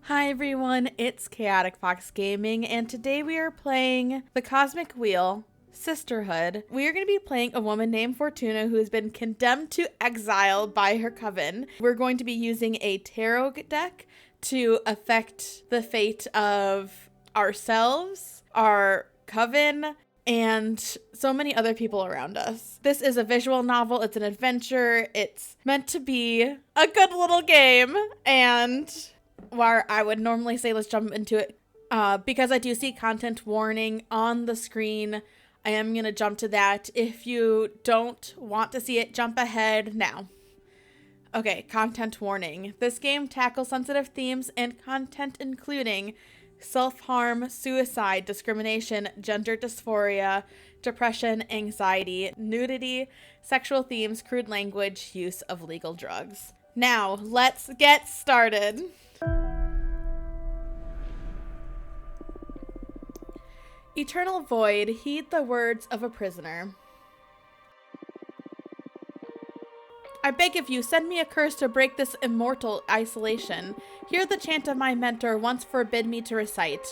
Hi everyone, it's Chaotic Fox Gaming, and today we are playing the Cosmic Wheel, Sisterhood. We are going to be playing a woman named Fortuna who has been condemned to exile by her coven. We're going to be using a tarot deck to affect the fate of ourselves, our coven, and so many other people around us. This is a visual novel, it's an adventure, it's meant to be a good little game, and where I would normally say let's jump into it, because I do see content warning on the screen, I am going to jump to that. If you don't want to see it, jump ahead now. Okay, content warning. This game tackles sensitive themes and content including self-harm, suicide, discrimination, gender dysphoria, depression, anxiety, nudity, sexual themes, crude language, use of legal drugs. Now, let's get started. Eternal void, heed the words of a prisoner. I beg of you, send me a curse to break this immortal isolation. Hear the chant of my mentor once forbid me to recite.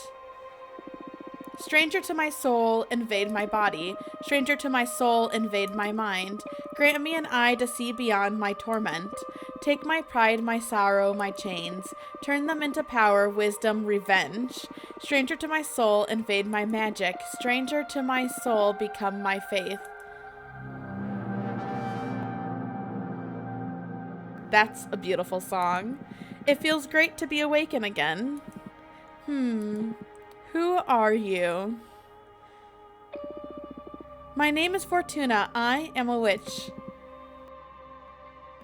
Stranger to my soul, invade my body. Stranger to my soul, invade my mind. Grant me an eye to see beyond my torment. Take my pride, my sorrow, my chains. Turn them into power, wisdom, revenge. Stranger to my soul, invade my magic. Stranger to my soul, become my faith. That's a beautiful song. It feels great to be awakened again. Who are you? My name is Fortuna. I am a witch.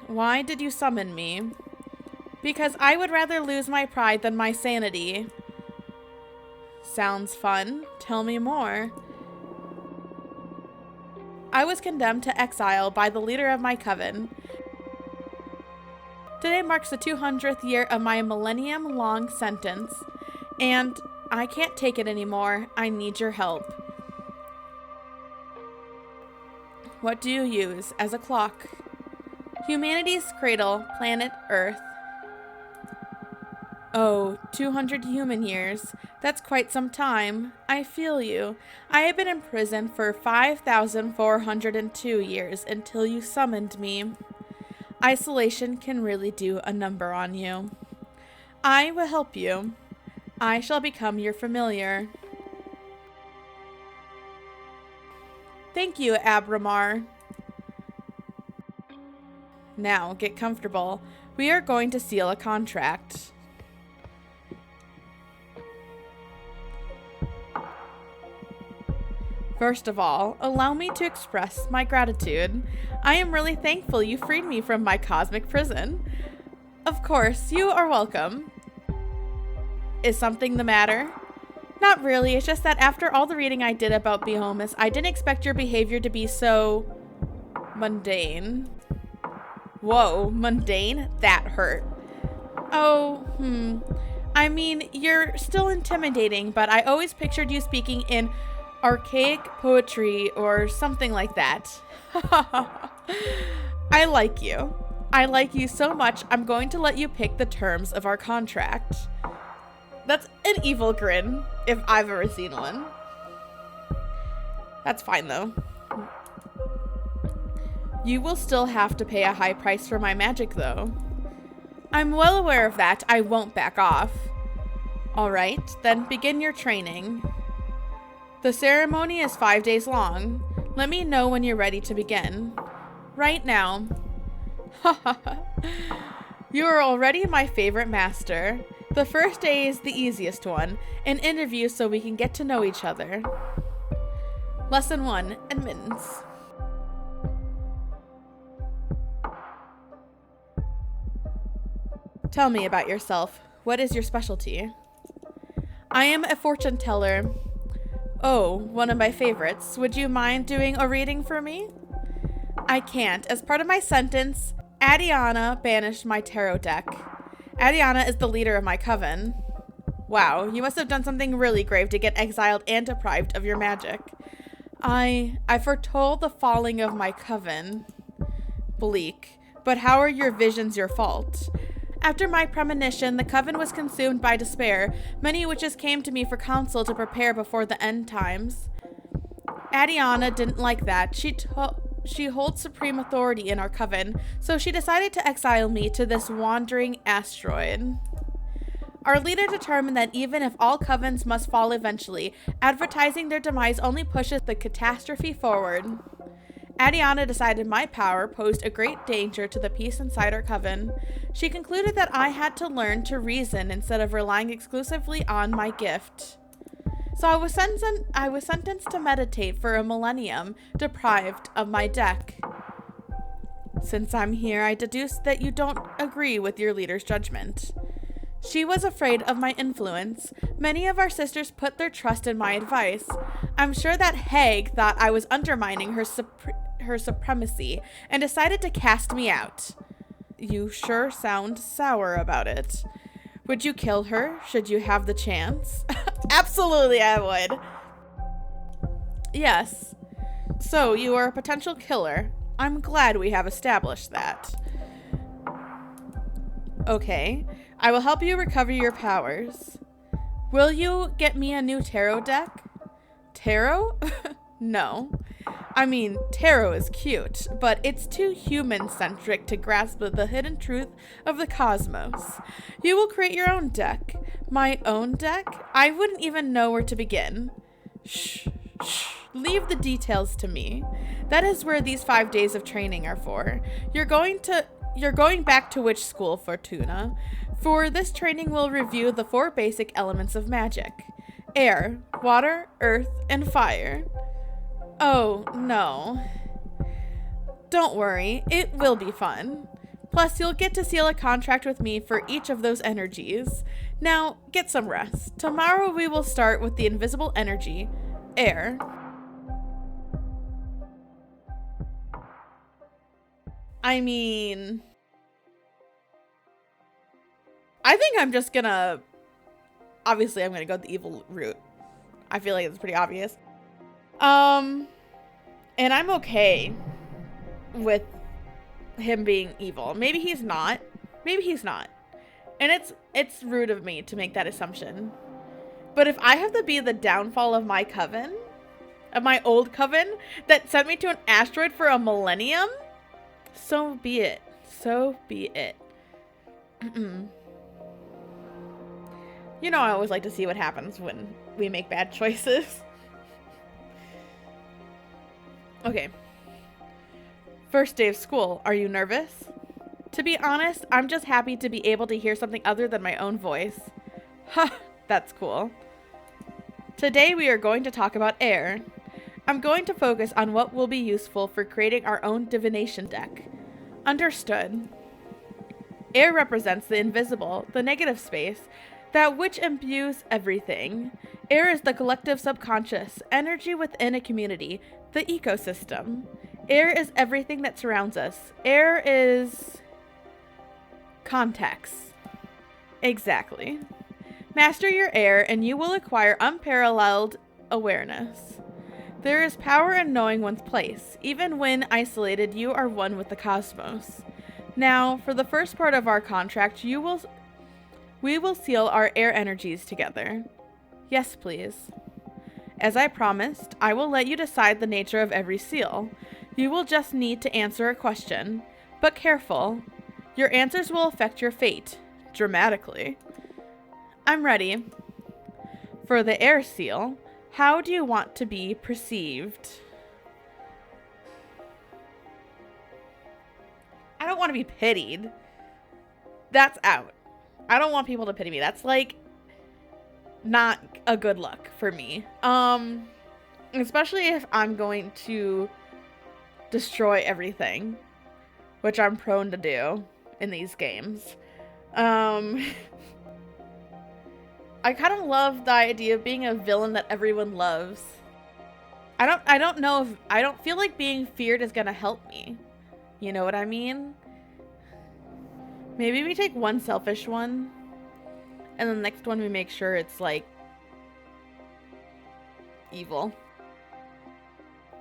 Why did you summon me? Because I would rather lose my pride than my sanity. Sounds fun. Tell me more. I was condemned to exile by the leader of my coven. Today marks the 200th year of my millennium-long sentence, and I can't take it anymore. I need your help. What do you use as a clock? Humanity's cradle, planet Earth. Oh, 200 human years. That's quite some time. I feel you. I have been in prison for 5,402 years until you summoned me. Isolation can really do a number on you. I will help you. I shall become your familiar. Thank you, Abramar. Now, get comfortable. We are going to seal a contract. First of all, allow me to express my gratitude. I am really thankful you freed me from my cosmic prison. Of course, you are welcome. Is something the matter? Not really, it's just that after all the reading I did about behemoths, I didn't expect your behavior to be so mundane. Whoa, mundane? That hurt. Oh, I mean, you're still intimidating, but I always pictured you speaking in archaic poetry or something like that. I like you. I like you so much, I'm going to let you pick the terms of our contract. That's an evil grin, if I've ever seen one. That's fine, though. You will still have to pay a high price for my magic, though. I'm well aware of that. I won't back off. All right, then begin your training. The ceremony is 5 days long. Let me know when you're ready to begin. Right now. You are already my favorite master. The first day is the easiest one, an interview so we can get to know each other. Lesson 1, Admittance. Tell me about yourself. What is your specialty? I am a fortune teller. Oh, one of my favorites. Would you mind doing a reading for me? I can't. As part of my sentence, Adiana banished my tarot deck. Adiana is the leader of my coven. Wow, you must have done something really grave to get exiled and deprived of your magic. I foretold the falling of my coven. Bleak. But how are your visions your fault? After my premonition, the coven was consumed by despair. Many witches came to me for counsel to prepare before the end times. Adiana didn't like that. She holds supreme authority in our coven, so she decided to exile me to this wandering asteroid. Our leader determined that even if all covens must fall eventually, advertising their demise only pushes the catastrophe forward. Adiana decided my power posed a great danger to the peace inside our coven. She concluded that I had to learn to reason instead of relying exclusively on my gift. So I was sentenced to meditate for a millennium, deprived of my deck. Since I'm here, I deduce that you don't agree with your leader's judgment. She was afraid of my influence. Many of our sisters put their trust in my advice. I'm sure that Haig thought I was undermining her supremacy and decided to cast me out. You sure sound sour about it. Would you kill her should you have the chance? Absolutely, I would. Yes. So, you are a potential killer. I'm glad we have established that. Okay. I will help you recover your powers. Will you get me a new tarot deck? Tarot? No. I mean, tarot is cute, but it's too human-centric to grasp the hidden truth of the cosmos. You will create your own deck. My own deck? I wouldn't even know where to begin. Shh. Leave the details to me. That is where these 5 days of training are for. You're going back to witch school, Fortuna. For this training, we'll review the 4 basic elements of magic. Air, water, earth, and fire. Oh, no. Don't worry, it will be fun. Plus, you'll get to seal a contract with me for each of those energies. Now, get some rest. Tomorrow we will start with the invisible energy, air. I mean, I think I'm just gonna, obviously I'm gonna go the evil route. I feel like it's pretty obvious. And I'm okay with him being evil. Maybe he's not. Maybe he's not. And it's rude of me to make that assumption. But if I have to be the downfall of my coven, of my old coven that sent me to an asteroid for a millennium, so be it. So be it. You know, I always like to see what happens when we make bad choices. Okay. First day of school. Are you nervous? To be honest, I'm just happy to be able to hear something other than my own voice. Ha, that's cool. Today we are going to talk about air. I'm going to focus on what will be useful for creating our own divination deck. Understood. Air represents the invisible, the negative space, that which imbues everything. Air is the collective subconscious, energy within a community, the ecosystem. Air is everything that surrounds us. Air is context. Exactly. Master your air and you will acquire unparalleled awareness. There is power in knowing one's place. Even when isolated, you are one with the cosmos. Now, for the first part of our contract, we will seal our air energies together. Yes, please. As I promised, I will let you decide the nature of every seal. You will just need to answer a question. But careful. Your answers will affect your fate. Dramatically. I'm ready. For the air seal, how do you want to be perceived? I don't want to be pitied. That's out. I don't want people to pity me. That's like not a good look for me. Especially if I'm going to destroy everything, which I'm prone to do in these games. I kind of love the idea of being a villain that everyone loves. I don't feel like being feared is gonna help me. You know what I mean? Maybe we take one selfish one, and the next one we make sure it's like evil.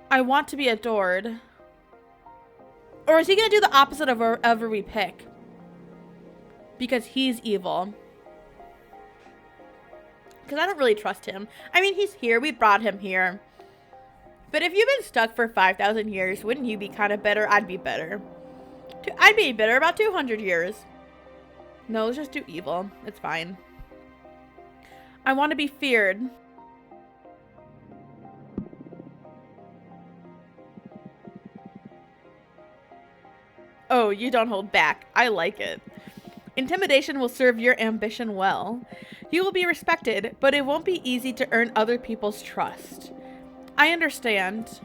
I want to be adored. Or is he gonna do the opposite of whatever we pick? because he's evil. Because I don't really trust him. I mean, he's here. We brought him here. But if you've been stuck for 5,000 years, wouldn't you be kind of bitter? I'd be bitter. I'd be bitter about 200 years. No, let's just do evil. It's fine. I want to be feared. Oh, you don't hold back. I like it. Intimidation will serve your ambition well. You will be respected, but it won't be easy to earn other people's trust. I understand.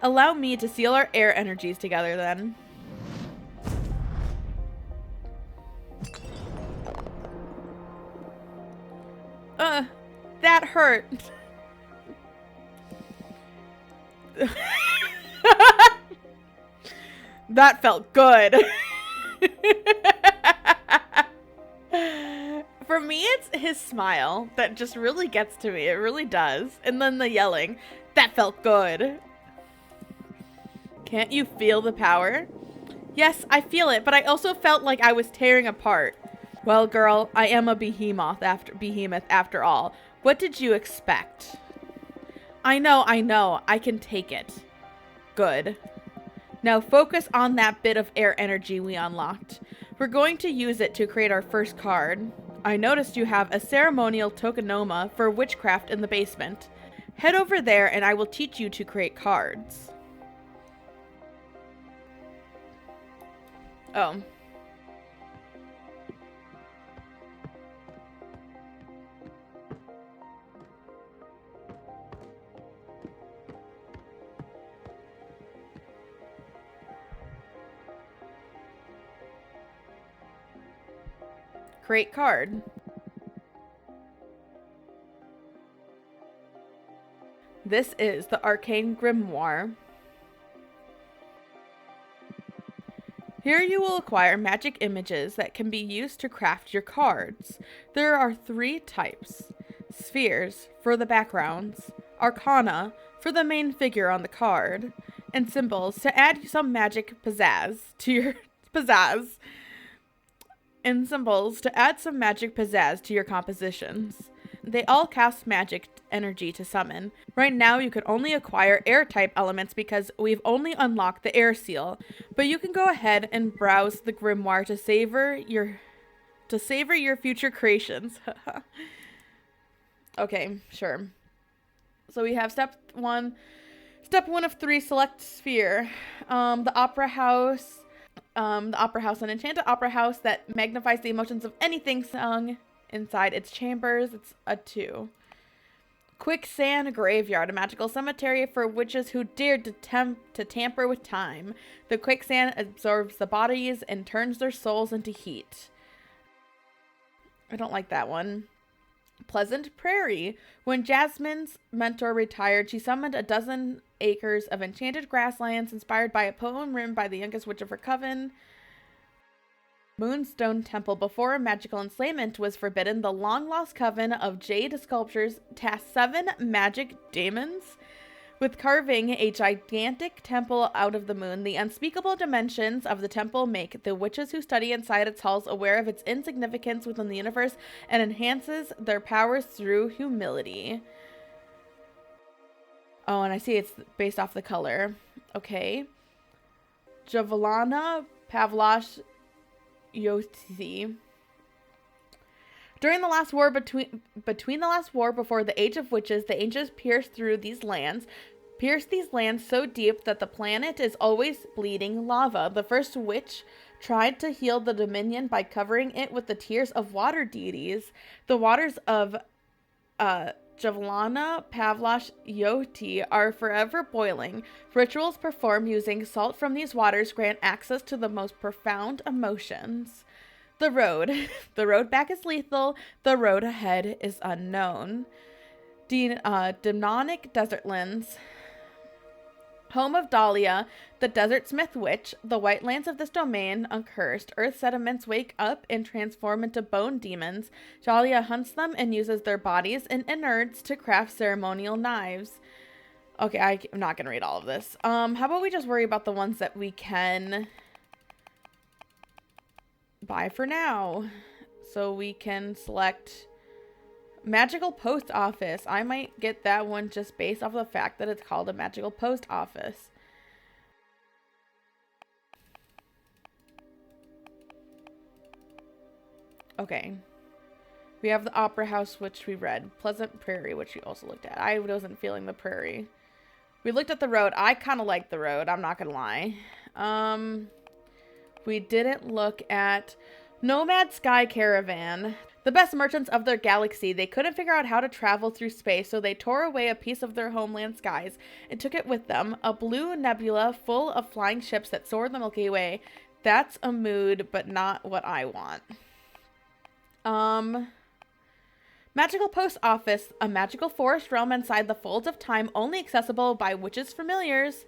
Allow me to seal our air energies together then. That hurt. That felt good. For me, it's his smile that just really gets to me. It really does. And then the yelling. That felt good. Can't you feel the power? Yes, I feel it, but I also felt like I was tearing apart. Well, girl, I am a behemoth after all. What did you expect? I know. I can take it. Good. Now focus on that bit of air energy we unlocked. We're going to use it to create our first card. I noticed you have a ceremonial tokenoma for witchcraft in the basement. Head over there and I will teach you to create cards. Oh. Create card. This is the Arcane Grimoire. Here you will acquire magic images that can be used to craft your cards. There are 3 types. Spheres for the backgrounds, Arcana for the main figure on the card, and symbols to add some magic pizzazz to your compositions. They all cast magic energy to summon. Right now you can only acquire air type elements because we've only unlocked the air seal, but you can go ahead and browse the grimoire to savor your future creations. Okay, sure. So we have step one of 3, select sphere. The opera house, an enchanted opera house that magnifies the emotions of anything sung inside its chambers. It's a 2. Quicksand Graveyard, a magical cemetery for witches who dared to tamper with time. The quicksand absorbs the bodies and turns their souls into heat. I don't like that one. Pleasant Prairie. When Jasmine's mentor retired, she summoned a dozen acres of enchanted grasslands inspired by a poem written by the youngest witch of her coven. Moonstone Temple. Before a magical enslavement was forbidden, the long-lost coven of jade sculptures tasked 7 magic daemons with carving a gigantic temple out of the moon. The unspeakable dimensions of the temple make the witches who study inside its halls aware of its insignificance within the universe and enhances their powers through humility. Oh, and I see it's based off the color. Okay. Javelana Pavlash Yoti. During the last war between the last war before the Age of Witches, the ancients pierced these lands so deep that the planet is always bleeding lava. The first witch tried to heal the Dominion by covering it with the tears of water deities. The waters of Javelana Pavlash Yoti are forever boiling. Rituals performed using salt from these waters grant access to the most profound emotions. The road. The road back is lethal. The road ahead is unknown. Demonic Desertlands. Home of Dahlia, the Desert Smith Witch. The white lands of this domain uncursed. Earth sediments wake up and transform into bone demons. Dahlia hunts them and uses their bodies and innards to craft ceremonial knives. Okay, I'm not going to read all of this. How about we just worry about the ones that we can Bye for now. So we can select magical post office. I might get that one just based off the fact that it's called a magical post office. Okay. We have the Opera House, which we read. Pleasant Prairie, which we also looked at. I wasn't feeling the prairie. We looked at the road. I kind of like the road. I'm not going to lie. We didn't look at Nomad Sky Caravan. The best merchants of their galaxy. They couldn't figure out how to travel through space, so they tore away a piece of their homeland skies and took it with them. A blue nebula full of flying ships that soared the Milky Way. That's a mood, but not what I want. Magical Post Office, a magical forest realm inside the folds of time, only accessible by witches' familiars.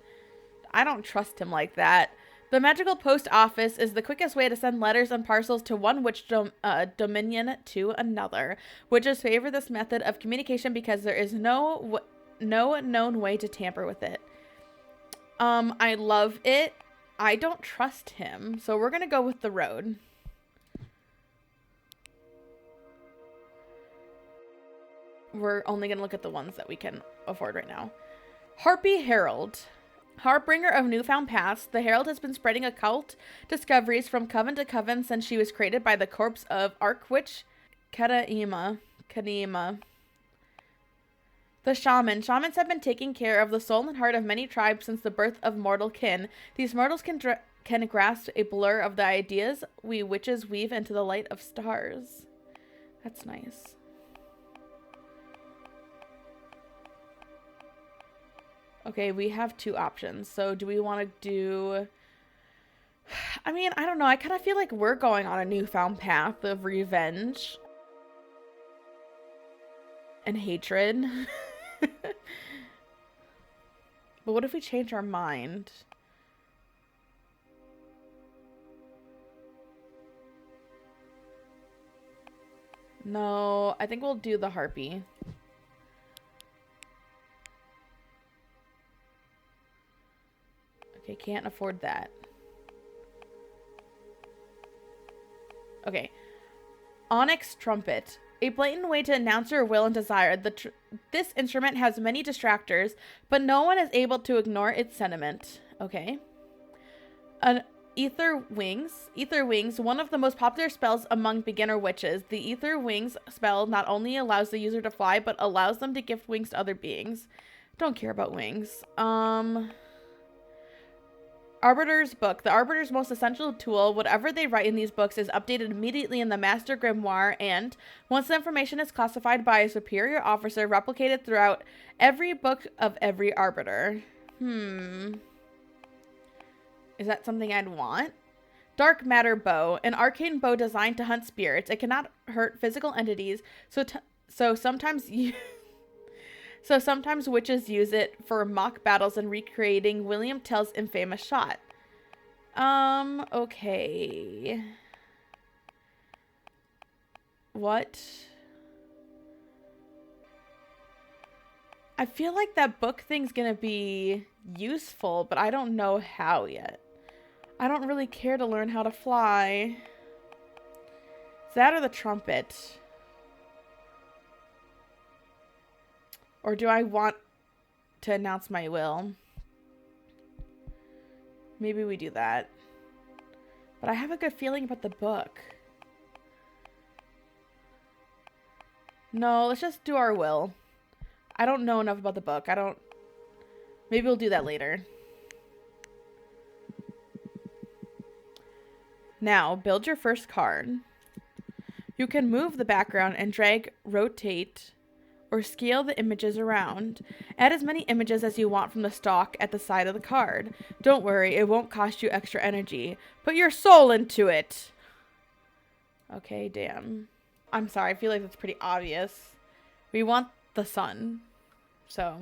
I don't trust him like that. The Magical Post Office is the quickest way to send letters and parcels to one witch dominion to another. Witches favor this method of communication because there is no known way to tamper with it. I love it. I don't trust him, so we're gonna go with the road. We're only going to look at the ones that we can afford right now. Harpy Herald. Harbinger of newfound paths, the Herald has been spreading occult discoveries from coven to coven since she was created by the corpse of Archwitch Kadaima. The shaman. Shamans have been taking care of the soul and heart of many tribes since the birth of mortal kin. These mortals can grasp a blur of the ideas we witches weave into the light of stars. That's nice. Okay, we have two options. So do we want to do... I mean, I don't know. I kind of feel like we're going on a newfound path of revenge. And hatred. But what if we change our mind? No, I think we'll do the harpy. Okay, can't afford that. Okay. Onyx Trumpet. A blatant way to announce your will and desire. This instrument has many distractors, but no one is able to ignore its sentiment. Okay. An Ether Wings. Ether Wings, one of the most popular spells among beginner witches. The Ether Wings spell not only allows the user to fly, but allows them to gift wings to other beings. Don't care about wings. Arbiter's Book. The Arbiter's most essential tool, whatever they write in these books, is updated immediately in the Master Grimoire, and once the information is classified by a superior officer, replicated throughout every book of every Arbiter. Is that something I'd want? Dark Matter Bow. An arcane bow designed to hunt spirits. It cannot hurt physical entities, so sometimes witches use it for mock battles and recreating William Tell's infamous shot. Okay. What? I feel like that book thing's gonna be useful, but I don't know how yet. I don't really care to learn how to fly. Is that or the trumpet? Or do I want to announce my will? Maybe we do that. But I have a good feeling about the book. No, let's just do our will. I don't know enough about the book. Maybe we'll do that later. Now, build your first card. You can move the background and drag, rotate, or scale the images around. Add as many images as you want from the stock at the side of the card. Don't worry, it won't cost you extra energy. Put your soul into it! Okay, damn. I'm sorry, I feel like that's pretty obvious. We want the sun. So...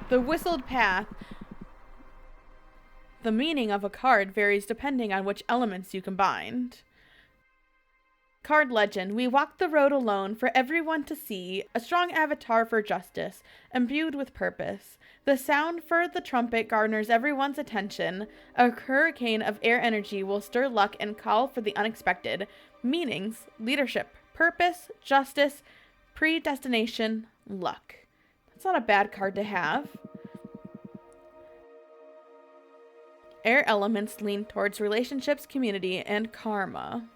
The Whistled Path. The meaning of a card varies depending on which elements you combined. Card legend. We walk the road alone for everyone to see, a strong avatar for justice, imbued with purpose. The sound for the trumpet garners everyone's attention. A hurricane of air energy will stir luck and call for the unexpected. Meanings, leadership, purpose, justice, predestination, luck. That's not a bad card to have. Air elements lean towards relationships, community, and karma.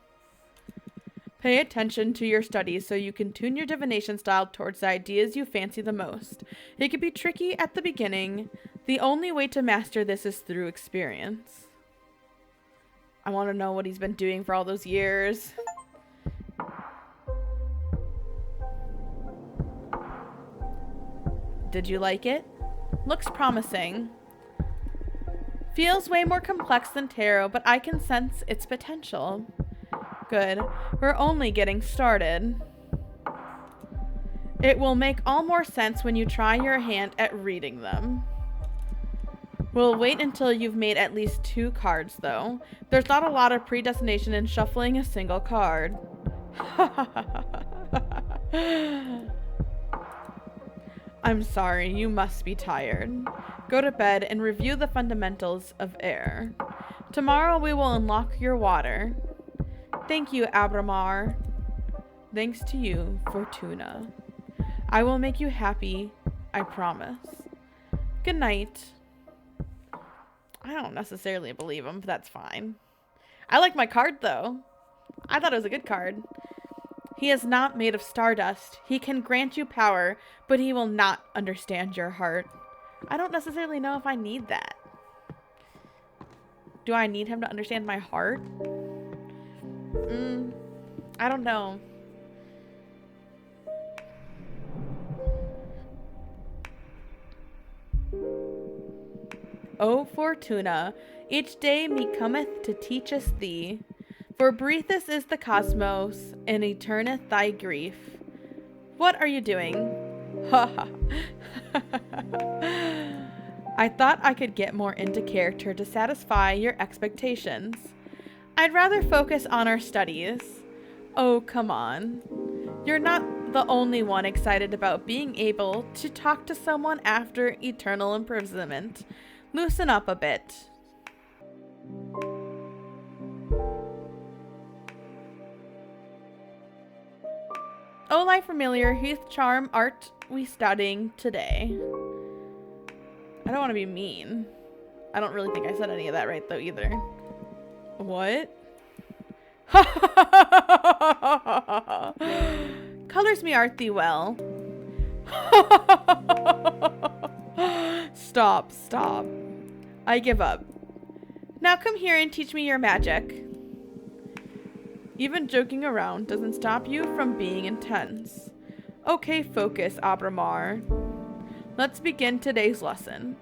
Pay attention to your studies so you can tune your divination style towards the ideas you fancy the most. It can be tricky at the beginning. The only way to master this is through experience. I want to know what he's been doing for all those years. Did you like it? Looks promising. Feels way more complex than tarot, but I can sense its potential. Good. We're only getting started. It will make all more sense when you try your hand at reading them. We'll wait until you've made at least 2 cards, though. There's not a lot of predestination in shuffling a single card. I'm sorry, you must be tired. Go to bed and review the fundamentals of air. Tomorrow we will unlock your water. Thank you, Abramar. Thanks to you, Fortuna. I will make you happy, I promise. Good night. I don't necessarily believe him, but that's fine. I like my card, though. I thought it was a good card. He is not made of stardust. He can grant you power, but he will not understand your heart. I don't necessarily know if I need that. Do I need him to understand my heart? I don't know. O Fortuna, each day me cometh to teach us thee. For briefest is the cosmos, and eterneth thy grief. What are you doing? Ha ha. I thought I could get more into character to satisfy your expectations. I'd rather focus on our studies. Oh, come on. You're not the only one excited about being able to talk to someone after eternal imprisonment. Loosen up a bit. Oh, my familiar, whose charm art we studying today? I don't want to be mean. I don't really think I said any of that right, though, either. What? Colors me art thee well. Stop, stop. I give up. Now come here and teach me your magic. Even joking around doesn't stop you from being intense. Okay, focus, Abramar. Let's begin today's lesson.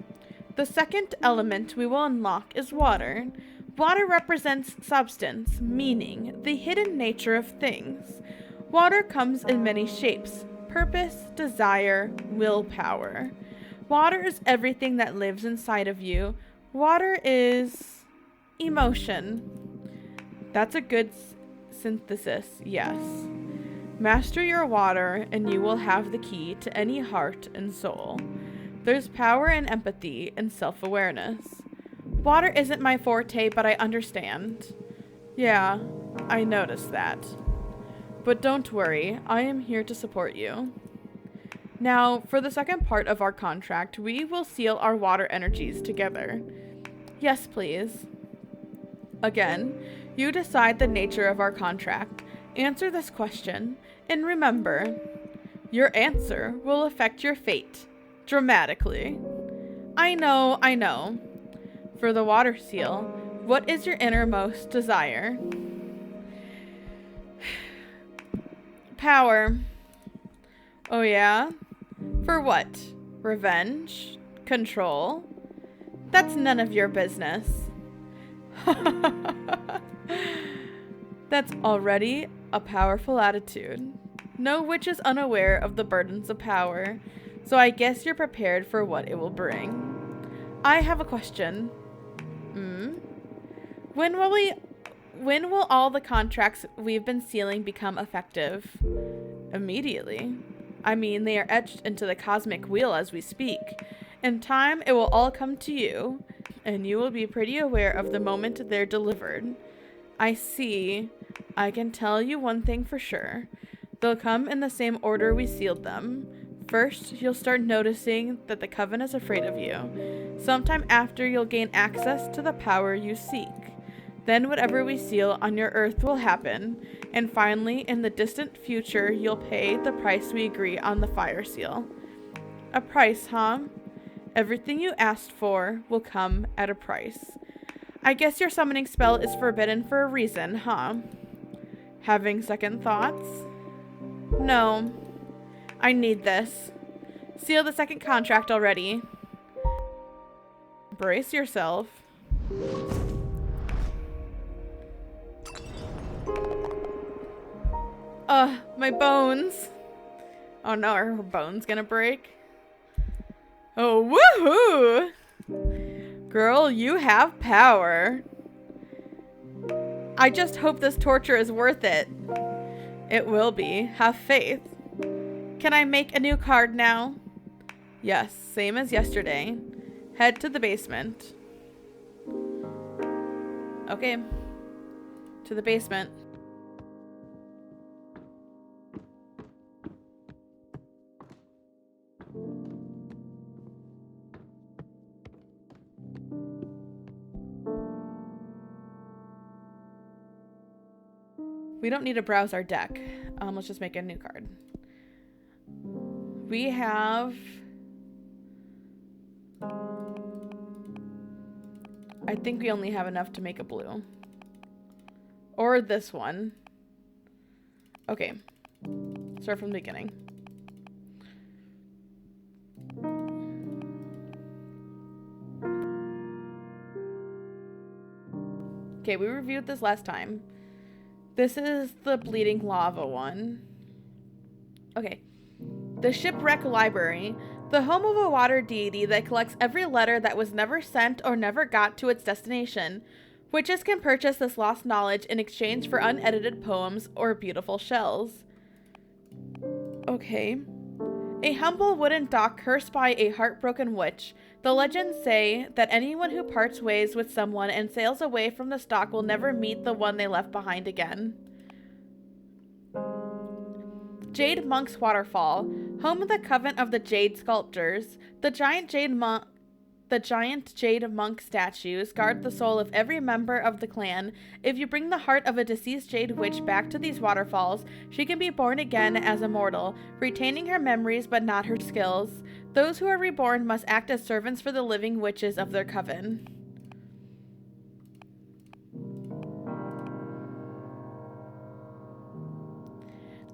The second element we will unlock is water. Water represents substance, meaning, the hidden nature of things. Water comes in many shapes: purpose, desire, willpower. Water is everything that lives inside of you. Water is emotion. That's a good synthesis, yes. Master your water and you will have the key to any heart and soul. There's power in empathy and self-awareness. Water isn't my forte, but I understand. Yeah, I noticed that. But don't worry, I am here to support you. Now, for the second part of our contract, we will seal our water energies together. Yes, please. Again, you decide the nature of our contract. Answer this question, and remember, your answer will affect your fate dramatically. I know, I know. For the water seal, what is your innermost desire? Power. Oh yeah? For what? Revenge? Control? That's none of your business. That's already a powerful attitude. No witch is unaware of the burdens of power, so I guess you're prepared for what it will bring. I have a question. When When will all the contracts we've been sealing become effective? Immediately. I mean, they are etched into the cosmic wheel as we speak. In time, it will all come to you, and you will be pretty aware of the moment they're delivered. I see. I can tell you one thing for sure. They'll come in the same order we sealed them. First, you'll start noticing that the coven is afraid of you. Sometime after, you'll gain access to the power you seek. Then whatever we seal on your earth will happen. And finally, in the distant future, you'll pay the price we agree on the fire seal. A price, huh? Everything you asked for will come at a price. I guess your summoning spell is forbidden for a reason, huh? Having second thoughts? No. I need this. Seal the second contract already. Brace yourself. My bones. Oh no, are her bones gonna break? Oh, woohoo! Girl, you have power. I just hope this torture is worth it. It will be. Have faith. Can I make a new card now? Yes, same as yesterday. Head to the basement. Okay. To the basement. We don't need to browse our deck. Let's just make a new card. We have... I think we only have enough to make a blue. Or this one. Okay. Start from the beginning. Okay, we reviewed this last time. This is the bleeding lava one. Okay. The Shipwreck Library. The home of a water deity that collects every letter that was never sent or never got to its destination. Witches can purchase this lost knowledge in exchange for unedited poems or beautiful shells. Okay. A humble wooden dock cursed by a heartbroken witch. The legends say that anyone who parts ways with someone and sails away from the dock will never meet the one they left behind again. Jade Monk's Waterfall. Home of the Coven of the Jade Sculptors. The giant jade monk statues guard the soul of every member of the clan. If you bring the heart of a deceased jade witch back to these waterfalls, she can be born again as a mortal, retaining her memories but not her skills. Those who are reborn must act as servants for the living witches of their coven.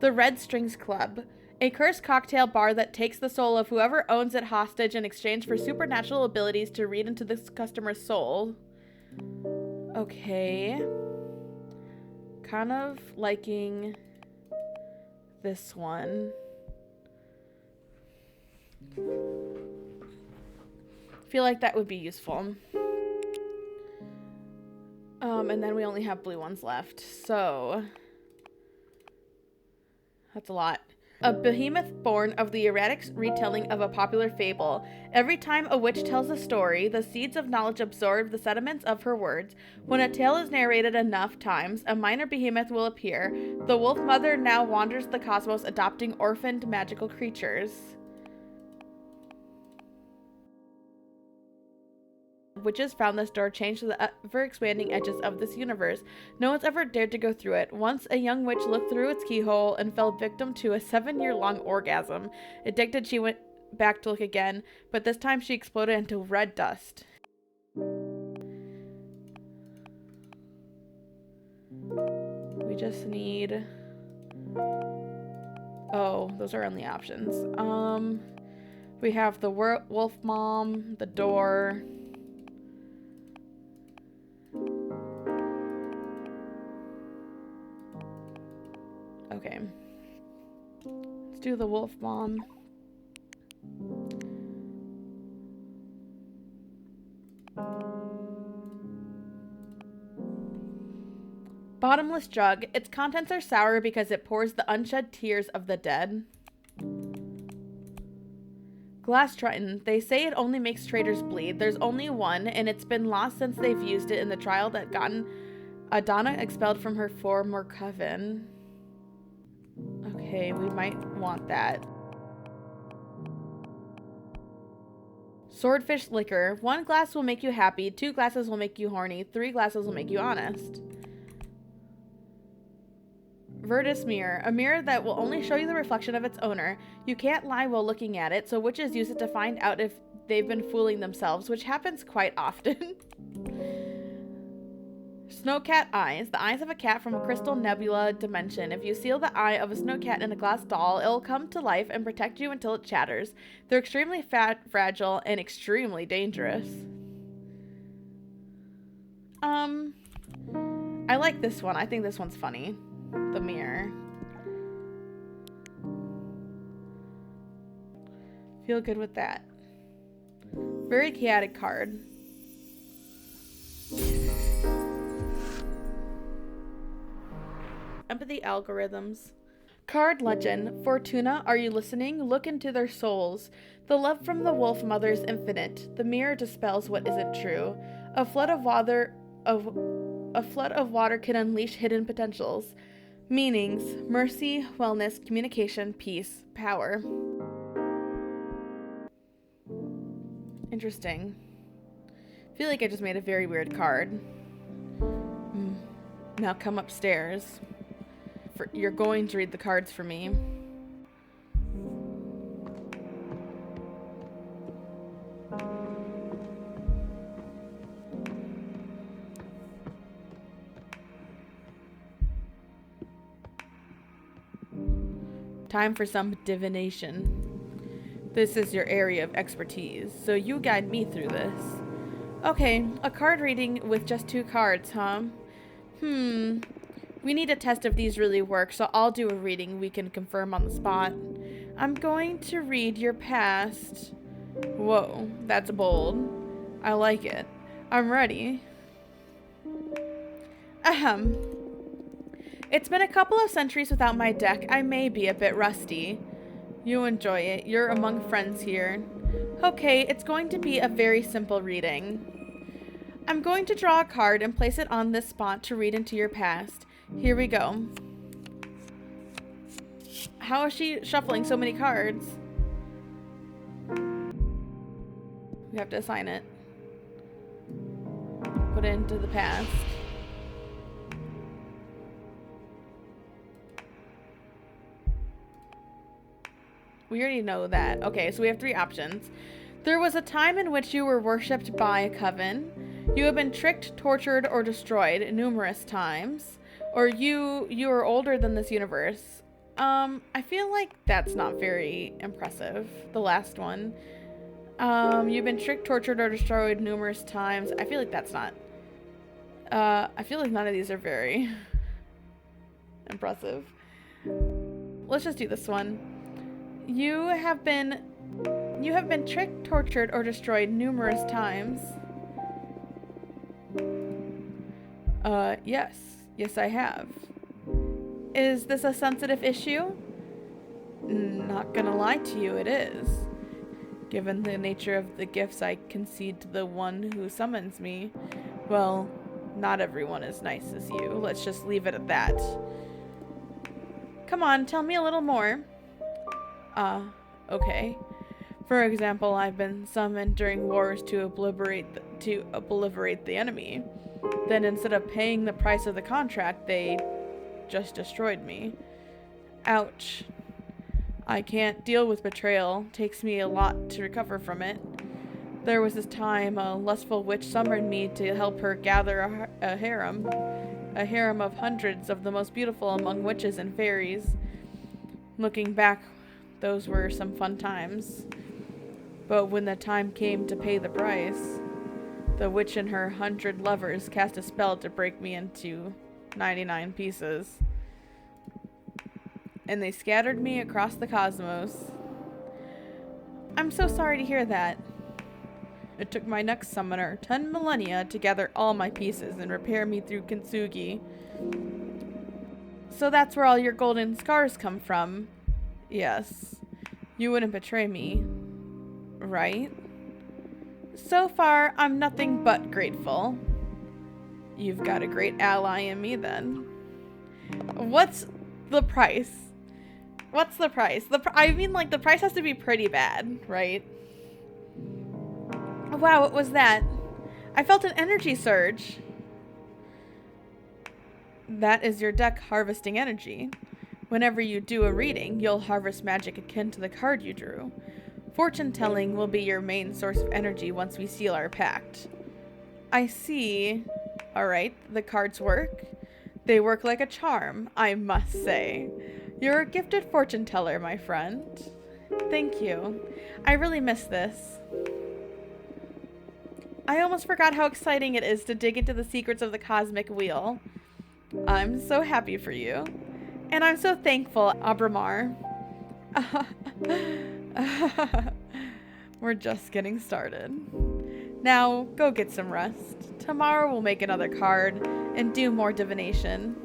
The Red Strings Club. A cursed cocktail bar that takes the soul of whoever owns it hostage in exchange for supernatural abilities to read into this customer's soul. Okay. Kind of liking this one. Feel like that would be useful. And then we only have blue ones left, so that's a lot. A behemoth born of the erratic retelling of a popular fable. Every time a witch tells a story, the seeds of knowledge absorb the sediments of her words. When a tale is narrated enough times, a minor behemoth will appear. The wolf mother now wanders the cosmos, adopting orphaned magical creatures. Witches found this door changed the ever-expanding edges of this universe. No one's ever dared to go through it. Once, a young witch looked through its keyhole and fell victim to a 7-year-long orgasm. Addicted, she went back to look again, but this time she exploded into red dust. We just need... Oh, those are only options. We have the wolf mom, the door... Okay. Let's do the wolf mom. Bottomless jug. Its contents are sour because it pours the unshed tears of the dead. Glass Triton. They say it only makes traitors bleed. There's only one, and it's been lost since they've used it in the trial that gotten Adana expelled from her former coven. Okay, we might want that. Swordfish liquor. 1 glass will make you happy, 2 glasses will make you horny, 3 glasses will make you honest. Virtus mirror. A mirror that will only show you the reflection of its owner. You can't lie while looking at it, so witches use it to find out if they've been fooling themselves, which happens quite often. Snowcat eyes. The eyes of a cat from a crystal nebula dimension. If you seal the eye of a snowcat in a glass doll, it'll come to life and protect you until it shatters. They're extremely fragile, and extremely dangerous. I like this one. I think this one's funny. The mirror. Feel good with that. Very chaotic card. Empathy algorithms. Card legend. Fortuna, are you listening? Look into their souls. The love from the wolf mother is infinite. The mirror dispels what isn't true. A flood of water can unleash hidden potentials. Meanings: mercy, wellness, communication, peace, power. Interesting. I feel like I just made a very weird card. Now come upstairs. You're going to read the cards for me. Time for some divination. This is your area of expertise, so you guide me through this. Okay, a card reading with just 2 cards, huh? We need a test if these really work, so I'll do a reading we can confirm on the spot. I'm going to read your past. Whoa, that's bold. I like it. I'm ready. Ahem. It's been a couple of centuries without my deck. I may be a bit rusty. You enjoy it. You're among friends here. Okay, it's going to be a very simple reading. I'm going to draw a card and place it on this spot to read into your past. Here we go. How is she shuffling so many cards? We have to assign it. Put it into the past. We already know that. Okay, so we have 3 options. There was a time in which you were worshipped by a coven. You have been tricked, tortured, or destroyed numerous times. Or you are older than this universe. I feel like that's not very impressive. The last one. You've been tricked, tortured, or destroyed numerous times. I feel like that's not. I feel like none of these are very impressive. Let's just do this one. You have been tricked, tortured, or destroyed numerous times. Yes. Yes, I have. Is this a sensitive issue? Not gonna lie to you, it is. Given the nature of the gifts I concede to the one who summons me, well, not everyone is nice as you. Let's just leave it at that. Come on, tell me a little more. Okay. For example, I've been summoned during wars to obliterate the enemy. Then instead of paying the price of the contract, they just destroyed me. Ouch. I can't deal with betrayal. Takes me a lot to recover from it. There was this time a lustful witch summoned me to help her gather a harem. A harem of hundreds of the most beautiful among witches and fairies. Looking back, those were some fun times. But when the time came to pay the price, the witch and her 100 lovers cast a spell to break me into 99 pieces. And they scattered me across the cosmos. I'm so sorry to hear that. It took my next summoner 10 millennia to gather all my pieces and repair me through Kintsugi. So that's where all your golden scars come from. Yes. You wouldn't betray me, right? So far, I'm nothing but grateful. You've got a great ally in me then. What's the price? What's the price? I mean, like, the price has to be pretty bad, right? Wow, what was that? I felt an energy surge. That is your deck harvesting energy. Whenever you do a reading, you'll harvest magic akin to the card you drew. Fortune telling will be your main source of energy once we seal our pact. I see. Alright, the cards work. They work like a charm, I must say. You're a gifted fortune teller, my friend. Thank you. I really miss this. I almost forgot how exciting it is to dig into the secrets of the cosmic wheel. I'm so happy for you. And I'm so thankful, Abramar. We're just getting started. Now, go get some rest. Tomorrow we'll make another card and do more divination.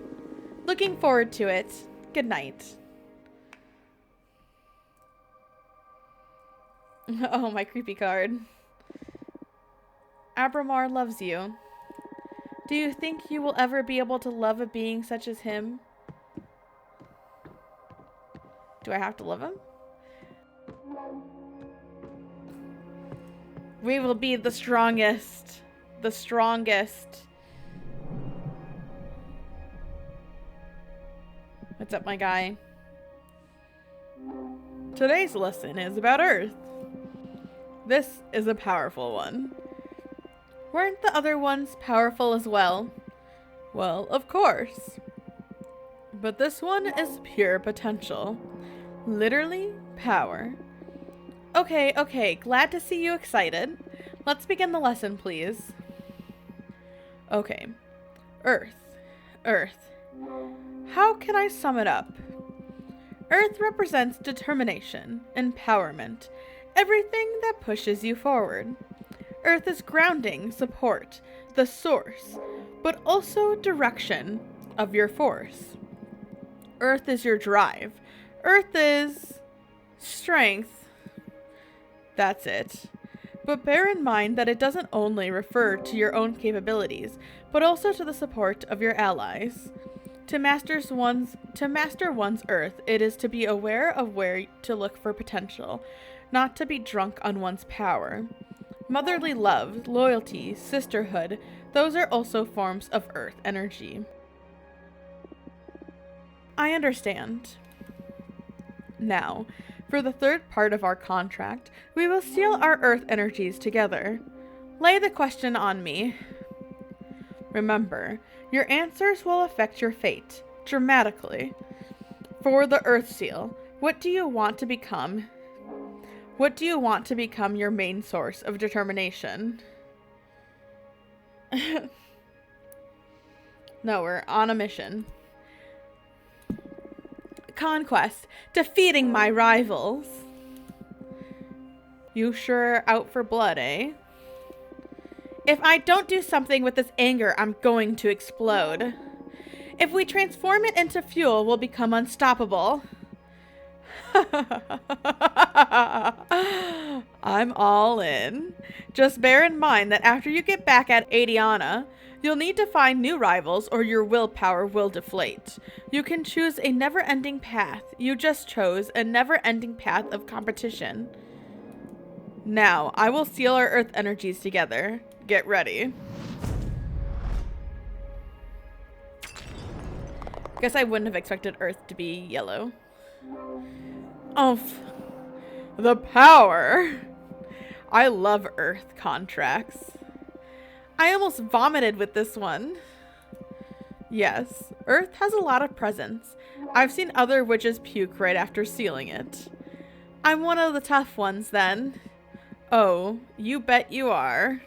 Looking forward to it. Good night. Oh, my creepy card. Abramar loves you. Do you think you will ever be able to love a being such as him? Do I have to love him? We will be the strongest. The strongest. What's up, my guy? Today's lesson is about Earth. This is a powerful one. Weren't the other ones powerful as well? Well, of course. But this one is pure potential. Literally power. Okay, glad to see you excited. Let's begin the lesson, please. Okay. Earth. How can I sum it up? Earth represents determination, empowerment, everything that pushes you forward. Earth is grounding, support, the source, but also direction of your force. Earth is your drive. Earth is strength. That's it. But bear in mind that it doesn't only refer to your own capabilities, but also to the support of your allies. To master one's Earth, it is to be aware of where to look for potential, not to be drunk on one's power. Motherly love, loyalty, sisterhood, those are also forms of Earth energy. I understand. Now, for the third part of our contract, we will seal our Earth energies together. Lay the question on me. Remember, your answers will affect your fate, dramatically. For the Earth Seal, what do you want to become? What do you want to become your main source of determination? No, we're on a mission. Conquest. Defeating my rivals. You sure out for blood, eh? If I don't do something with this anger, I'm going to explode. If we transform it into fuel, we'll become unstoppable. I'm all in. Just bear in mind that after you get back at Adiana, you'll need to find new rivals or your willpower will deflate. You can choose a never-ending path. You just chose a never-ending path of competition. Now, I will seal our Earth energies together. Get ready. Guess I wouldn't have expected Earth to be yellow. Oomph. The power. I love Earth contracts. I almost vomited with this one. Yes, Earth has a lot of presence. I've seen other witches puke right after sealing it. I'm one of the tough ones then. Oh, you bet you are.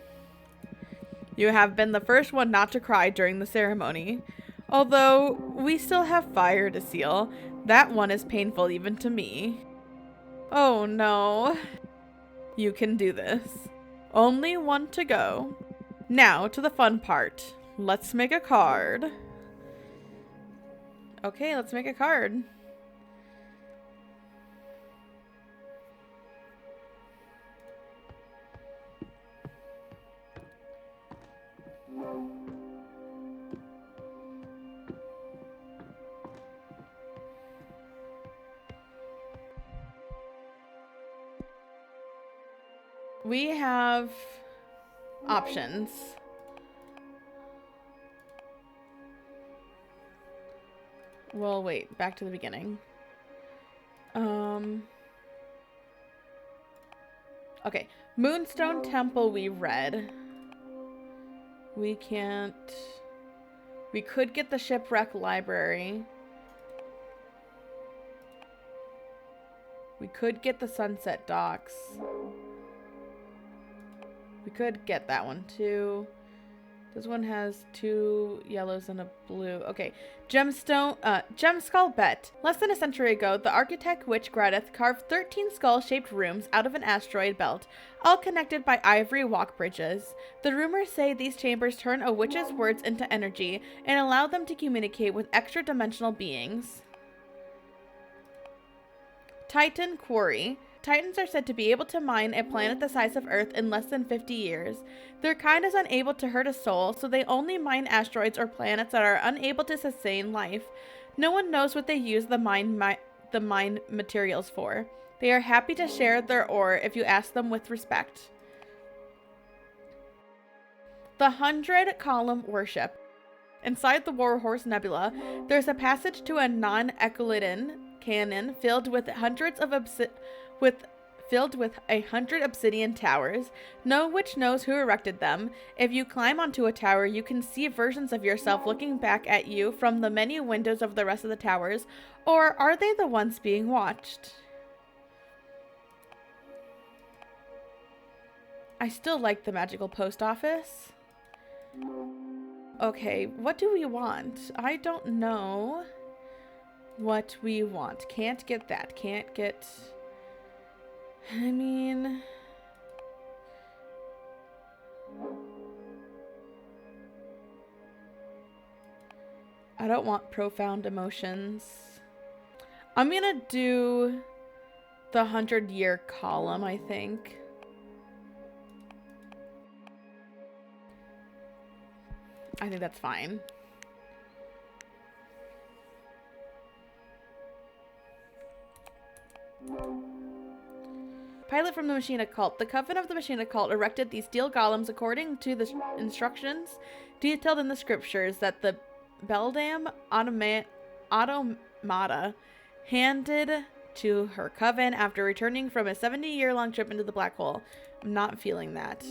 You have been the first one not to cry during the ceremony. Although, we still have fire to seal. That one is painful even to me. Oh no. You can do this. Only one to go. Now to the fun part. Let's make a card. Okay, let's make a card. We have options. Well, wait, back to the beginning. Okay, Moonstone Temple we read. We can't... We could get the Shipwreck Library. We could get the Sunset Docks. We could get that one too. This one has 2 yellows and a blue. Okay. Gemskull Bet. Less than a century ago, the architect Witch Gradith carved 13 skull-shaped rooms out of an asteroid belt, all connected by ivory walk bridges. The rumors say these chambers turn a witch's words into energy and allow them to communicate with extra-dimensional beings. Titan Quarry. Titans are said to be able to mine a planet the size of Earth in less than 50 years. Their kind is unable to hurt a soul, so they only mine asteroids or planets that are unable to sustain life. No one knows what they use the mine materials for. They are happy to share their ore if you ask them with respect. The 100-column worship. Inside the Warhorse Nebula, there's a passage to a non-Euclidean canyon filled with 100 obsidian towers. No witch knows who erected them. If you climb onto a tower, you can see versions of yourself looking back at you from the many windows of the rest of the towers. Or are they the ones being watched? I still like the magical post office. Okay, what do we want? I don't know what we want. Can't get that. Can't get... I mean... I don't want profound emotions. I'm gonna do the 100-year column, I think. I think that's fine. Pilot from the Machina Cult. The Coven of the Machina Cult erected these steel golems according to the instructions detailed in the scriptures that the beldam automata handed to her coven after returning from a 70-year-long trip into the black hole. I'm not feeling that.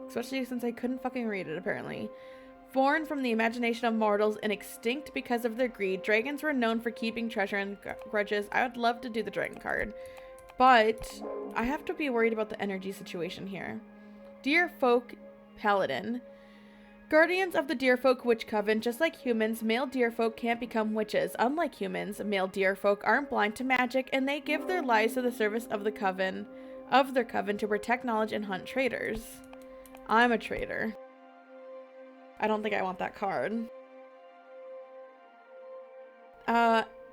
Especially since I couldn't fucking read it, apparently. Born from the imagination of mortals and extinct because of their greed, dragons were known for keeping treasure and grudges. I would love to do the dragon card, but I have to be worried about the energy situation here. Deer Folk Paladin. Guardians of the Deerfolk Witch Coven. Just like humans, male deerfolk can't become witches. Unlike humans, male deerfolk aren't blind to magic, and they give their lives to the service of their coven to protect knowledge and hunt traitors. I'm a traitor. I don't think I want that card.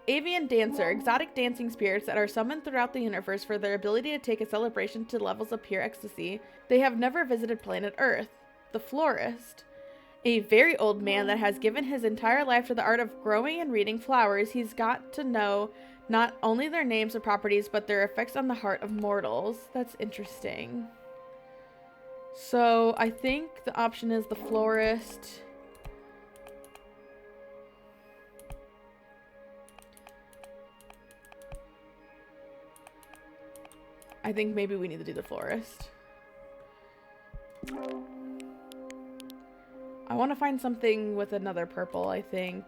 Avian Dancer. Exotic dancing spirits that are summoned throughout the universe for their ability to take a celebration to levels of pure ecstasy. They have never visited planet Earth. The Florist. A very old man that has given his entire life to the art of growing and reading flowers. He's got to know not only their names or properties, but their effects on the heart of mortals. That's interesting. So I think the option is the Florist. I think maybe we need to do the Florist. I want to find something with another purple, I think.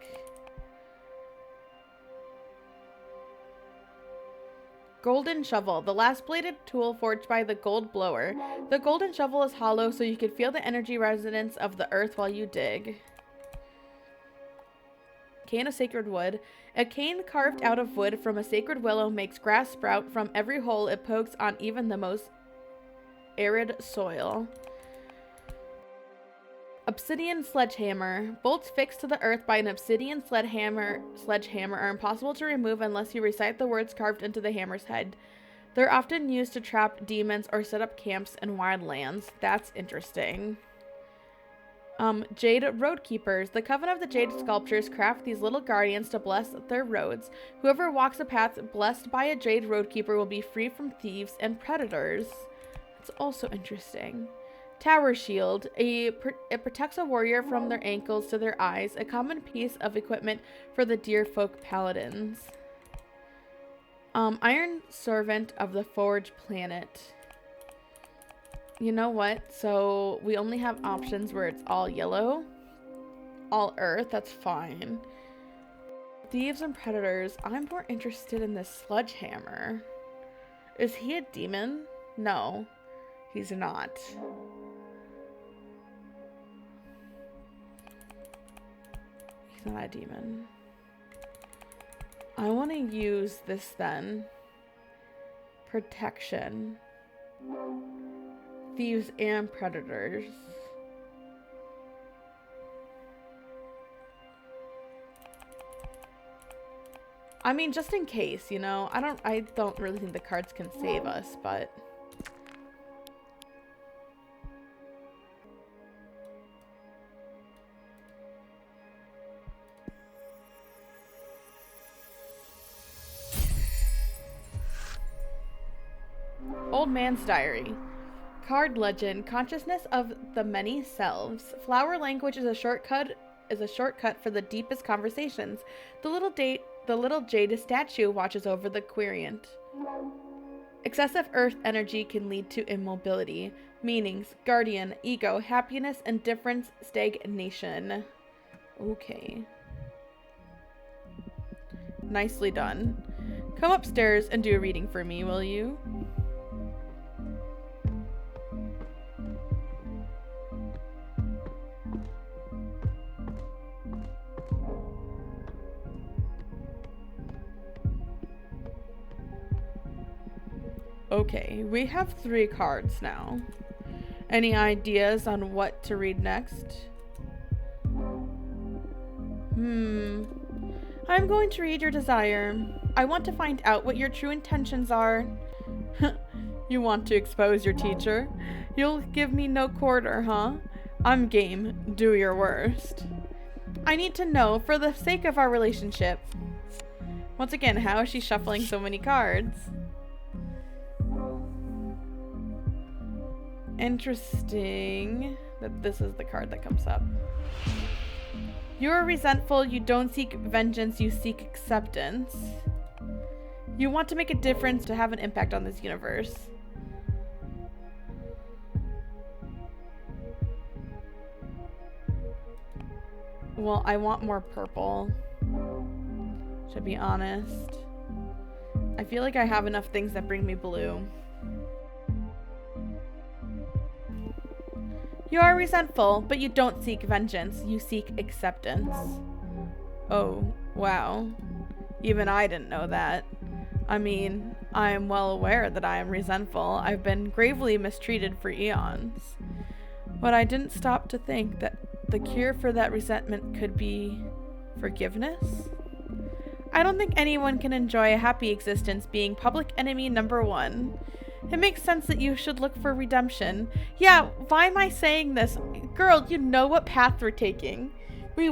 Golden Shovel, the last bladed tool forged by the Gold Blower. The golden shovel is hollow, so you can feel the energy resonance of the earth while you dig. Cane of Sacred Wood. A cane carved out of wood from a sacred willow makes grass sprout from every hole it pokes on even the most arid soil. Obsidian sledgehammer. Bolts fixed to the earth by an obsidian sledgehammer are impossible to remove unless you recite the words carved into the hammer's head. They're often used to trap demons or set up camps in wildlands. That's interesting. Jade Roadkeepers. The Coven of the Jade Sculptures craft these little guardians to bless their roads. Whoever walks a path blessed by a Jade Roadkeeper will be free from thieves and predators. That's also interesting. Tower Shield. It protects a warrior from their ankles to their eyes. A common piece of equipment for the Deerfolk Paladins. Iron Servant of the Forge Planet. You know what? So we only have options where it's all yellow. All earth. That's fine. Thieves and predators. I'm more interested in this sledgehammer. Is he a demon? No, he's not. He's not a demon. I want to use this then. Protection. Thieves and predators. I mean, just in case, you know. I don't really think the cards can save us, but Old Man's Diary. Card legend. Consciousness of the many selves. Flower language is a shortcut for the deepest conversations. The little jade statue watches over the querient. Excessive earth energy can lead to immobility. Meanings: guardian, ego, happiness, indifference, stagnation. Okay. Nicely done. Come upstairs and do a reading for me, will you? Okay, we have 3 cards now. Any ideas on what to read next? I'm going to read your desire. I want to find out what your true intentions are. You want to expose your teacher? You'll give me no quarter, huh? I'm game. Do your worst. I need to know for the sake of our relationship. Once again, how is she shuffling so many cards? Interesting that this is the card that comes up. You are resentful, you don't seek vengeance, you seek acceptance. You want to make a difference to have an impact on this universe. Well, I want more purple, to be honest. I feel like I have enough things that bring me blue. You are resentful, but you don't seek vengeance. You seek acceptance. Oh, wow. Even I didn't know that. I mean, I am well aware that I am resentful. I've been gravely mistreated for eons. But I didn't stop to think that the cure for that resentment could be forgiveness? I don't think anyone can enjoy a happy existence being public enemy number 1. It makes sense that you should look for redemption. Yeah, why am I saying this? Girl, you know what path we're taking. We're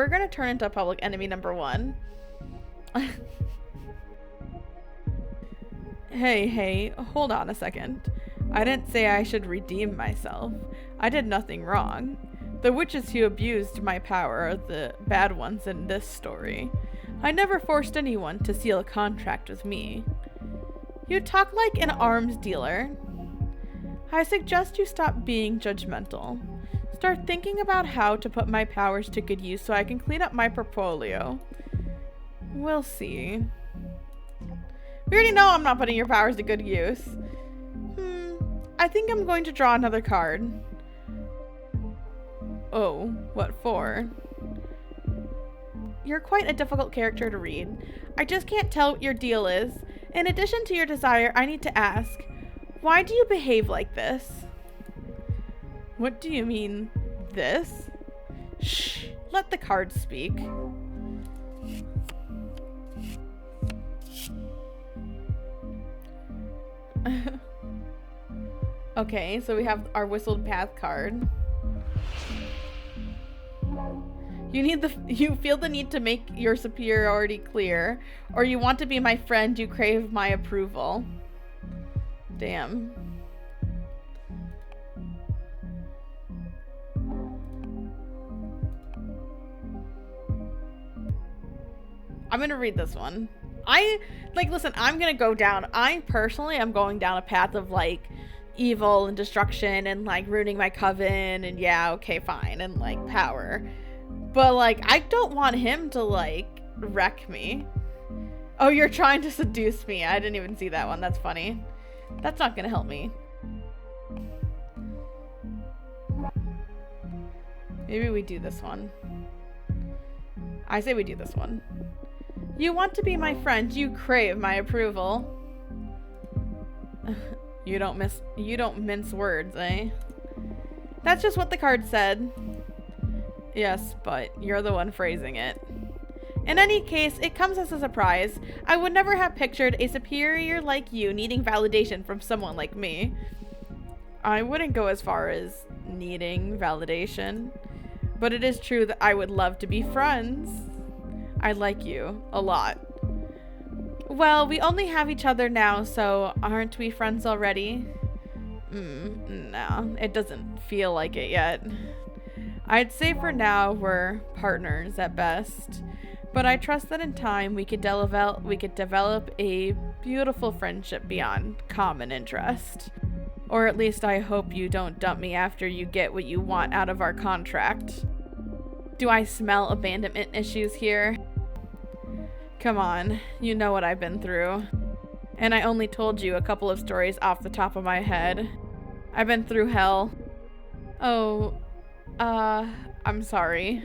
gonna turn into public enemy number 1. Hey, hold on a second. I didn't say I should redeem myself. I did nothing wrong. The witches who abused my power are the bad ones in this story. I never forced anyone to seal a contract with me. You talk like an arms dealer. I suggest you stop being judgmental. Start thinking about how to put my powers to good use so I can clean up my portfolio. We'll see. We already know I'm not putting your powers to good use. I think I'm going to draw another card. Oh, what for? You're quite a difficult character to read. I just can't tell what your deal is. In addition to your desire, I need to ask, why do you behave like this? What do you mean, this? Shh, let the cards speak. Okay, so we have our whistled path card. You feel the need to make your superiority clear, or you want to be my friend, you crave my approval. Damn. I'm gonna read this one. Listen, I'm gonna go down. I personally am going down a path of like evil and destruction and like ruining my coven and yeah, okay, fine, and like power. But like, I don't want him to like wreck me. Oh, you're trying to seduce me. I didn't even see that one. That's funny. That's not gonna help me. Maybe we do this one. I say we do this one. You want to be my friend, you crave my approval. You don't mince words, eh? That's just what the card said. Yes, but you're the one phrasing it. In any case, it comes as a surprise. I would never have pictured a superior like you needing validation from someone like me. I wouldn't go as far as needing validation, but it is true that I would love to be friends. I like you a lot. Well, we only have each other now, so aren't we friends already? No, it doesn't feel like it yet. I'd say for now we're partners at best, but I trust that in time we could develop a beautiful friendship beyond common interest. Or at least I hope you don't dump me after you get what you want out of our contract. Do I smell abandonment issues here? Come on, you know what I've been through. And I only told you a couple of stories off the top of my head. I've been through hell. Oh, I'm sorry.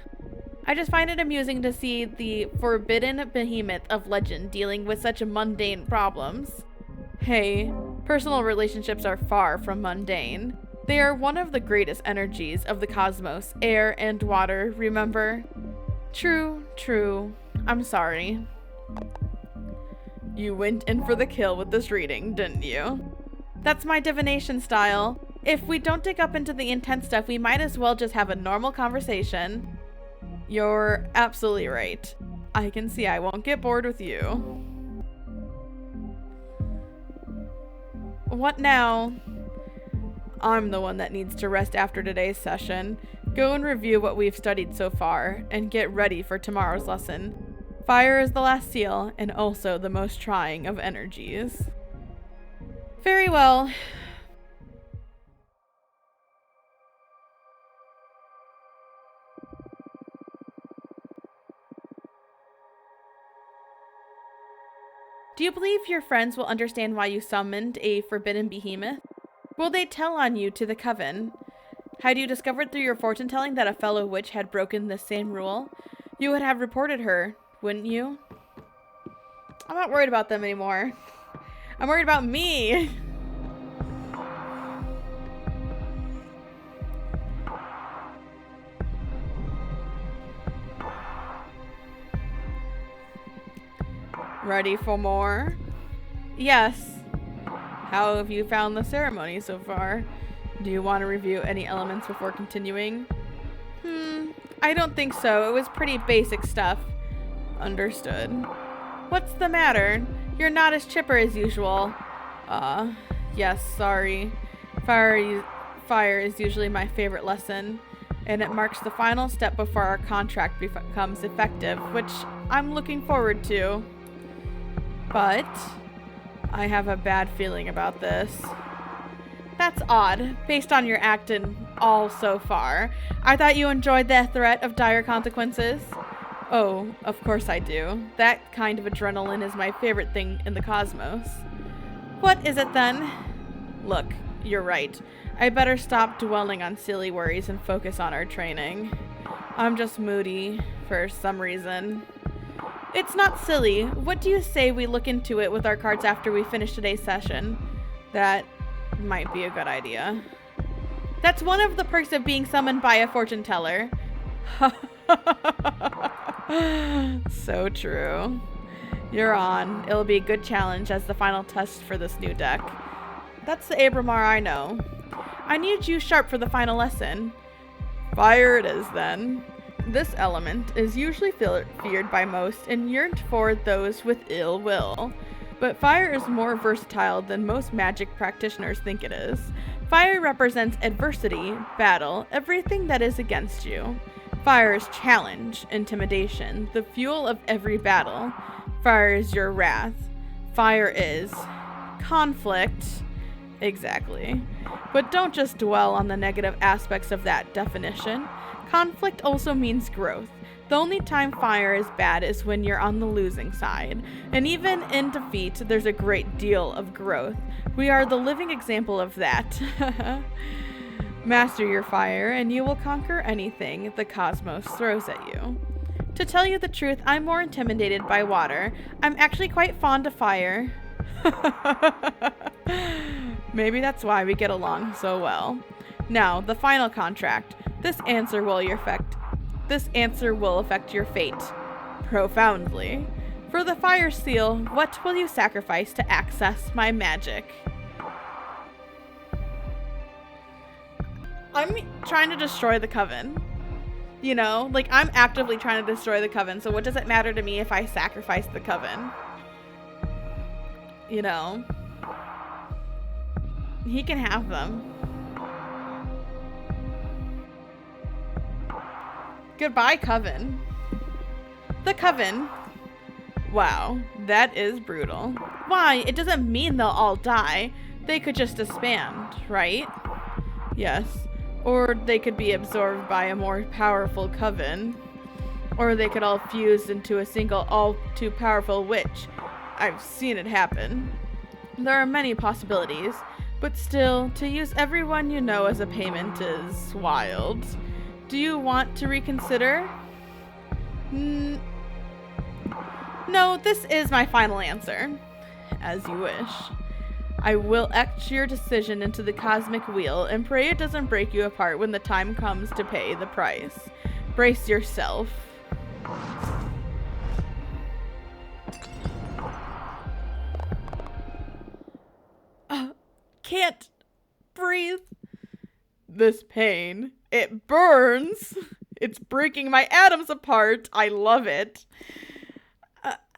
I just find it amusing to see the forbidden behemoth of legend dealing with such mundane problems. Hey, personal relationships are far from mundane. They are one of the greatest energies of the cosmos, air and water, remember? True. I'm sorry. You went in for the kill with this reading, didn't you? That's my divination style. If we don't dig up into the intense stuff, we might as well just have a normal conversation. You're absolutely right. I can see I won't get bored with you. What now? I'm the one that needs to rest after today's session. Go and review what we've studied so far, and get ready for tomorrow's lesson. Fire is the last seal, and also the most trying of energies. Very well. Do you believe your friends will understand why you summoned a forbidden behemoth? Will they tell on you to the coven? Had you discovered through your fortune telling that a fellow witch had broken the same rule, you would have reported her, wouldn't you? I'm not worried about them anymore. I'm worried about me. Ready for more? Yes. How have you found the ceremony so far? Do you want to review any elements before continuing? I don't think so. It was pretty basic stuff. Understood. What's the matter? You're not as chipper as usual. Yes, sorry. Fire is usually my favorite lesson, and it marks the final step before our contract becomes effective, which I'm looking forward to. But I have a bad feeling about this. That's odd, based on your acting all so far. I thought you enjoyed the threat of dire consequences. Oh, of course I do. That kind of adrenaline is my favorite thing in the cosmos. What is it then? Look, you're right. I better stop dwelling on silly worries and focus on our training. I'm just moody for some reason. It's not silly. What do you say we look into it with our cards after we finish today's session? That might be a good idea. That's one of the perks of being summoned by a fortune teller. So true. You're on. It'll be a good challenge as the final test for this new deck. That's the Abramar I know. I need you sharp for the final lesson. Fire it is then. This element is usually feared by most and yearned for those with ill will. But fire is more versatile than most magic practitioners think it is. Fire represents adversity, battle, everything that is against you. Fire is challenge, intimidation, the fuel of every battle. Fire is your wrath. Fire is conflict. Exactly. But don't just dwell on the negative aspects of that definition. Conflict also means growth. The only time fire is bad is when you're on the losing side. And even in defeat, there's a great deal of growth. We are the living example of that. Master your fire, and you will conquer anything the cosmos throws at you. To tell you the truth, I'm more intimidated by water. I'm actually quite fond of fire. Maybe that's why we get along so well. Now, the final contract. This answer will affect your fate. Profoundly. For the fire seal, what will you sacrifice to access my magic? I'm trying to destroy the coven. You know, like I'm actively trying to destroy the coven, so what does it matter to me if I sacrifice the coven? You know, he can have them. Goodbye, coven. The coven. Wow, that is brutal. Why? It doesn't mean they'll all die. They could just disband, right? Yes. Or they could be absorbed by a more powerful coven. Or they could all fuse into a single all-too-powerful witch. I've seen it happen. There are many possibilities, but still, to use everyone you know as a payment is wild. Do you want to reconsider? No, this is my final answer. As you wish. I will etch your decision into the cosmic wheel and pray it doesn't break you apart when the time comes to pay the price. Brace yourself. Can't breathe. This pain, it burns. It's breaking my atoms apart. I love it.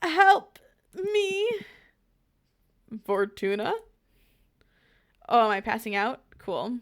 Help me. Fortuna? Oh, am I passing out? Cool.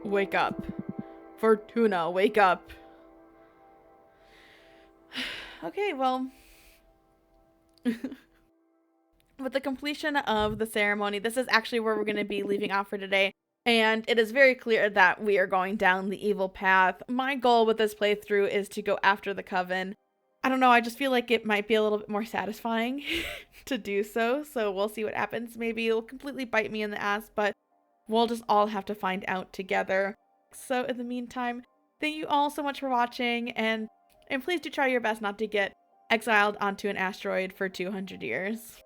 Wake up. Fortuna, wake up. Okay, well. With the completion of the ceremony, this is actually where we're going to be leaving off for today. And it is very clear that we are going down the evil path. My goal with this playthrough is to go after the coven. I don't know, I just feel like it might be a little bit more satisfying to do so. So we'll see what happens. Maybe it'll completely bite me in the ass, but we'll just all have to find out together. So in the meantime, thank you all so much for watching, and please do try your best not to get exiled onto an asteroid for 200 years.